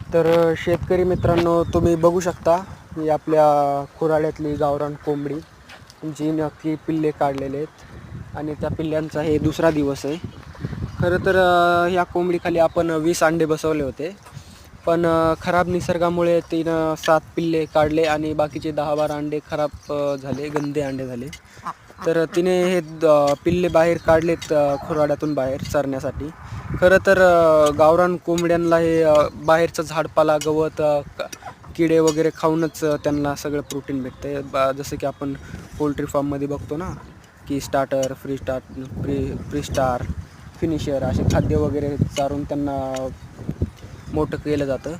शेतकरी मित्रांनो, तुम्ही बघू शकता ही आपल्या खुराड्यातली गावरान कोंबडी जी नक्की पिल्ले काढलेले आहेत आणि त्या पिल्ल्यांचा हे दुसरा दिवस आहे. खरं तर ह्या कोंबडीखाली आपण 20 अंडे बसवले होते, पण खराब निसर्गामुळे तिनं 7 पिल्ले काढले आणि बाकीचे 10-12 अंडे खराब झाले, गंदे अंडे झाले. तर तिने हे पिल्ले बाहेर काढलेत खुराड्यातून बाहेर चरण्यासाठी. खरं तर गावरान कोंबड्यांना हे बाहेरचं झाडपाला, गवत, किडे वगैरे खाऊनच त्यांना सगळं प्रोटीन भेटते. जसं की आपण पोल्ट्री फार्ममध्ये बघतो ना, की स्टार्टर, फ्री स्टार, फिनिशर असे खाद्य वगैरे चारून त्यांना मोठं केलं जातं.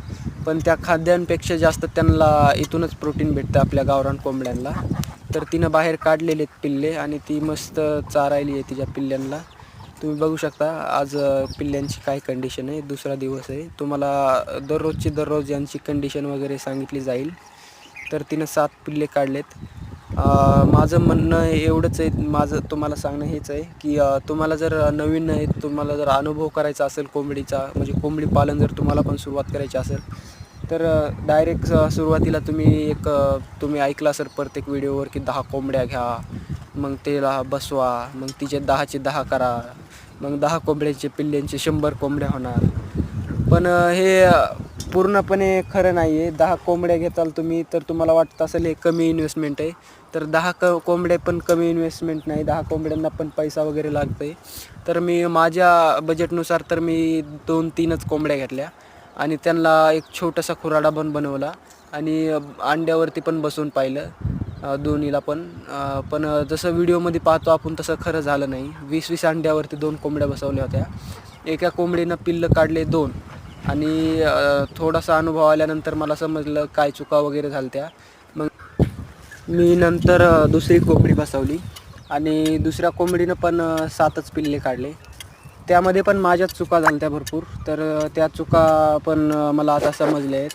पण त्या खाद्यांपेक्षा जास्त त्यांना इथूनच प्रोटीन भेटतं आपल्या गावरान कोंबड्यांना. तर तिनं बाहेर काढलेले आहेत पिल्ले आणि ती मस्त चारायली आहे तिच्या पिल्ल्यांना. तुम्ही बघू शकता आज पिल्ल्यांची काय कंडिशन आहे. दुसरा दिवस आहे. तुम्हाला दररोज यांची कंडिशन वगैरे सांगितली जाईल. तर तिनं 7 पिल्ले काढलेत. माझं म्हणणं एवढंच आहे, माझं तुम्हाला सांगणं हेच आहे की तुम्हाला जर नवीन आहे, तुम्हाला जर अनुभव करायचा असेल कोंबडीचा, म्हणजे कोंबडी पालन जर तुम्हाला पण सुरुवात करायची असेल, तर डायरेक्ट सुरुवातीला तुम्ही ऐकलं असेल प्रत्येक व्हिडिओवर की 10 कोंबड्या घ्या, मग त्याला बसवा, मग तिचे 10चे 10 करा, मग 10 कोंबड्याचे पिल्ल्यांचे 100 कोंबड्या होणार. पण हे पूर्णपणे खरं नाही आहे. 10 कोंबड्या घेताल तुम्ही तर तुम्हाला वाटत असेल हे कमी इन्व्हेस्टमेंट आहे. तर 10 कोंबड्या पण कमी इन्व्हेस्टमेंट नाही. 10 कोंबड्यांना पण पैसा वगैरे लागतो आहे. तर मी माझ्या बजेटनुसार तर मी 2-3च कोंबड्या घेतल्या आणि त्यांना एक छोटासा खुराडा पण बनवला आणि अंड्यावरती पण बसवून पाहिलं दोन्हीला पण. पण जसं व्हिडिओमध्ये पाहतो आपण तसं खरं झालं नाही. 20-20 अंड्यावरती 2 कोंबड्या बसवल्या होत्या. एका कोंबडीनं पिल्लं काढले 2 आणि थोडासा अनुभव आल्यानंतर मला समजलं काय चुका वगैरे झाल्या त्या. मग मी नंतर दुसरी कोंबडी बसवली आणि दुसऱ्या कोंबडीनं पण 7च पिल्ले काढले. त्यामध्ये पण माझ्याच चुका झाल्या त्या भरपूर. तर त्या चुका पण मला आता समजल्या आहेत.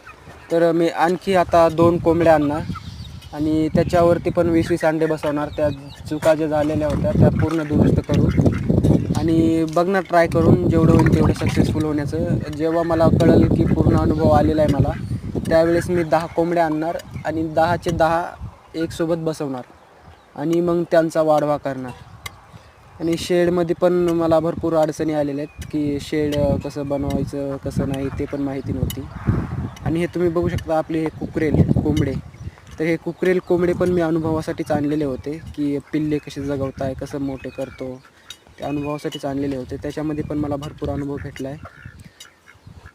तर मी आणखी आता 2 कोंबड्या आणणार आणि त्याच्यावरती पण 20-20 अंडे बसवणार. त्या चुका ज्या झालेल्या होत्या त्या पूर्ण दुरुस्त करून आणि बघणार ट्राय करून जेवढं होईल तेवढं सक्सेसफुल होण्याचं. जेव्हा मला कळेल की पूर्ण अनुभव आलेला आहे मला, त्यावेळेस मी 10 कोंबड्या आणणार आणि 10चे 10 एकसोबत बसवणार आणि मग त्यांचा वाढवा करणार. आणि शेडमध्ये पण मला भरपूर अडचणी आलेल्या आहेत की शेड कसं बनवायचं कसं नाही ते पण माहिती नव्हती. आणि हे तुम्ही बघू शकता आपले हे कुकरेल कोंबडे. तर हे कुकरेल कोंबडे पण मी अनुभवासाठीच आणलेले होते की पिल्ले कसे जगवताय, कसं मोठे करतो, त्या अनुभवासाठीच आणलेले होते. त्याच्यामध्ये पण मला भरपूर अनुभव भेटला आहे.